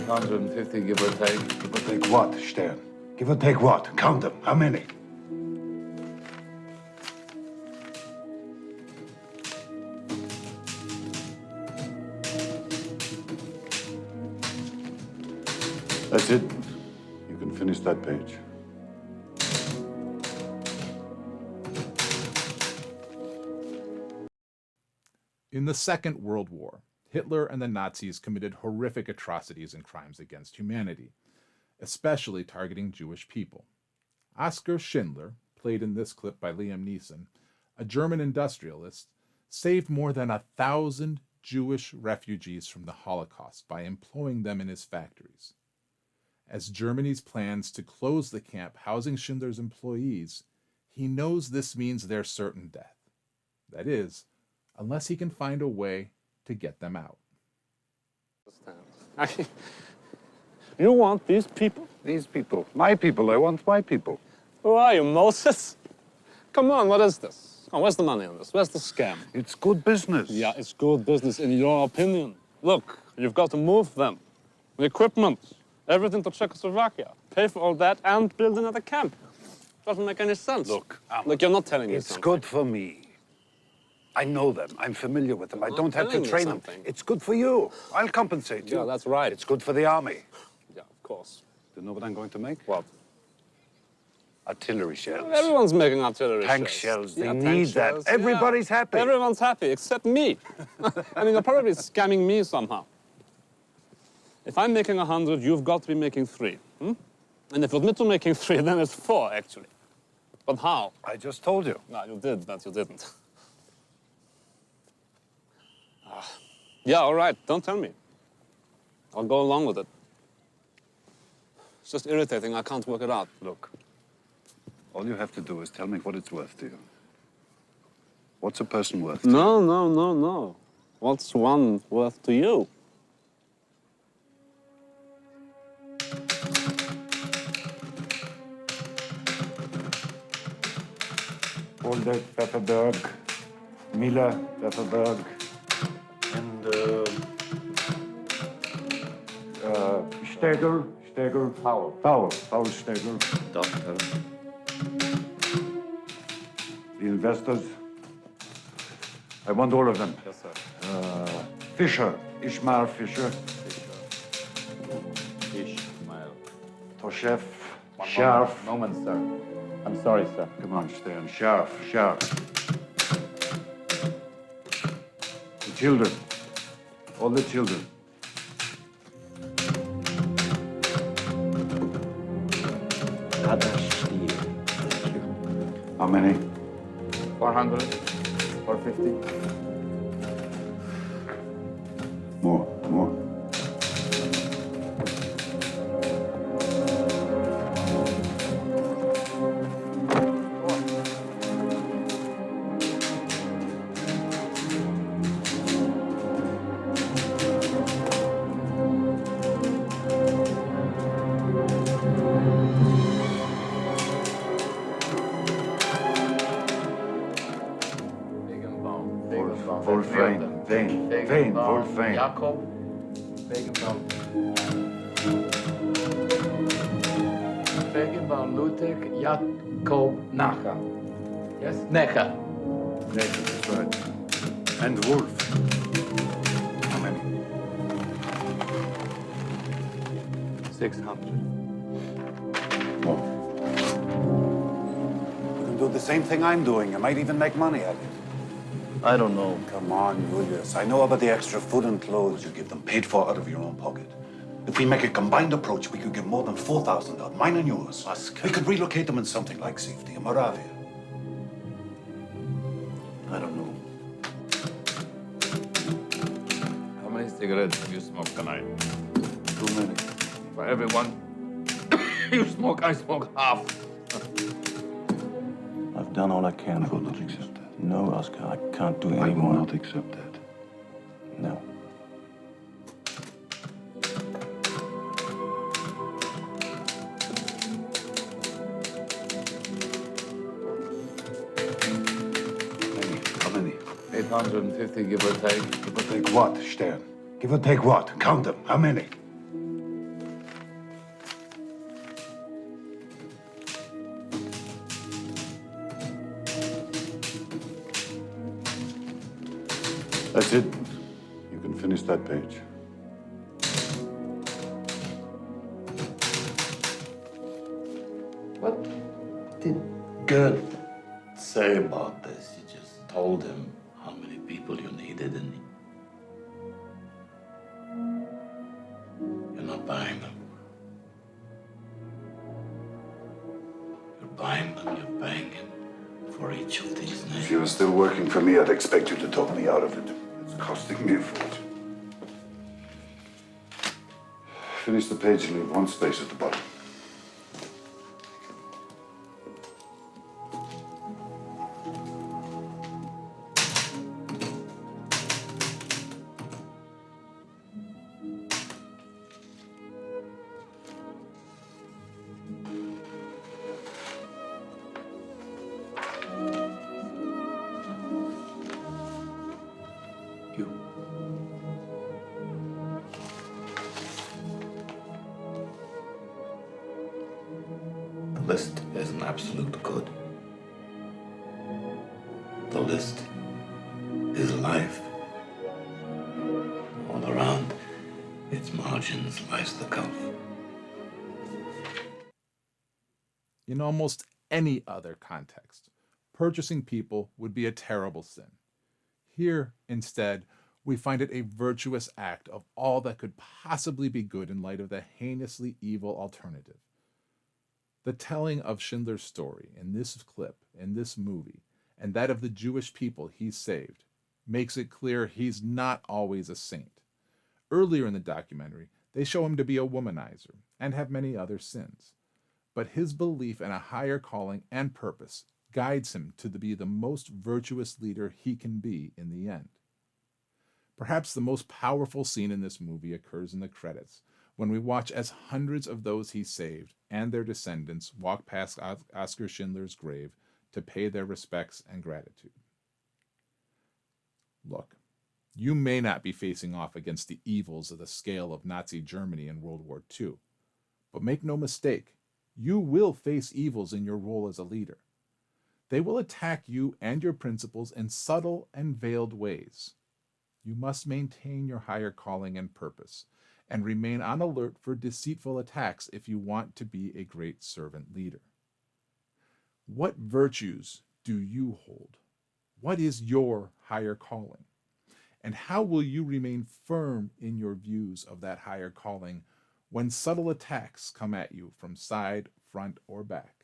850, give or take. Give or take what, Stern? Give or take what? Count them. How many? That's it. You can finish that page. In the Second World War, Hitler and the Nazis committed horrific atrocities and crimes against humanity, especially targeting Jewish people. Oskar Schindler, played in this clip by Liam Neeson, a German industrialist, saved more than 1,000 Jewish refugees from the Holocaust by employing them in his factories. As Germany's plans to close the camp housing Schindler's employees, he knows this means their certain death. That is, unless he can find a way to get them out. You want these people? These people. My people. I want my people. Who are you, Moses? Come on, what is this? Oh, where's the money on this? Where's the scam? It's good business. Yeah, it's good business in your opinion. Look, you've got to move them. The equipment, everything to Czechoslovakia. Pay for all that and build another camp. Doesn't make any sense. Look, you're not telling me it's something. good for me. I know them. I'm familiar with them. I don't have to train them. It's good for you. I'll compensate you. Yeah, that's right. It's good for the army. Yeah, of course. Do you know what I'm going to make? What? Artillery shells. Everyone's making artillery Tank shells. shells. They Yeah, need tank that. shells. Everybody's Yeah. happy. Everyone's happy, except me. I mean, you're probably scamming me somehow. If I'm making 100, you've got to be making 3. And if you admit to making 3, then it's 4, actually. But how? I just told you. No, you did, but you didn't. Yeah, all right, don't tell me. I'll go along with it. It's just irritating, I can't work it out. Look, all you have to do is tell me what it's worth to you. What's a person worth to you? No. What's one worth to you? Holder, Pfefferberg, Miller, Pfefferberg, and Stegel, Powell, Stegel. Doctor. The investors, I want all of them. Yes, sir. Fischer, Ishmael Fischer, Ishmael. Toshev, Scharf. Moment, sir. I'm sorry, sir. Come on, Stern, Scharf. The children, all the children. How many? 400, 450. More. Wolfgang. Jakob. Wegenbaum, Ludwig, Jakob, Nacher. Yes? Necher. That's right. And Wolf. How many? 600. More. You can do the same thing I'm doing. You might even make money at it. I don't know. Come on, Julius. I know about the extra food and clothes you give them, paid for out of your own pocket. If we make a combined approach, we could get more than 4,000 out, mine and yours. We could relocate them in something like safety in Moravia. I don't know. How many cigarettes have you smoked tonight? Too many. For every one you smoke, I smoke half. I've done all I can. I will not accept that. No, Oskar, I can't do I any will more. not accept that. No. How many? 850, give or take. Give or take what, Stern? Give or take what? Count them. How many? That's it. You can finish that page. What did Gerd say about this? You just told him how many people you needed and you're not buying them. You're buying them, you're paying him for each of these If names. you were still working for me, I'd expect you to talk me out of it. It's costing me a fortune. Finish the page and leave one space at the bottom. You. The list is an absolute good. The list is life. All around its margins lies the gulf. In almost any other context, purchasing people would be a terrible sin. Here, instead, we find it a virtuous act of all that could possibly be good in light of the heinously evil alternative. The telling of Schindler's story in this clip, in this movie, and that of the Jewish people he saved, makes it clear he's not always a saint. Earlier in the documentary, they show him to be a womanizer and have many other sins. But his belief in a higher calling and purpose guides him to be the most virtuous leader he can be in the end. Perhaps the most powerful scene in this movie occurs in the credits, when we watch as hundreds of those he saved and their descendants walk past Oskar Schindler's grave to pay their respects and gratitude. Look, you may not be facing off against the evils of the scale of Nazi Germany in World War II, but make no mistake, you will face evils in your role as a leader. They will attack you and your principles in subtle and veiled ways. You must maintain your higher calling and purpose, and remain on alert for deceitful attacks if you want to be a great servant leader. What virtues do you hold? What is your higher calling? And how will you remain firm in your views of that higher calling when subtle attacks come at you from side, front, or back?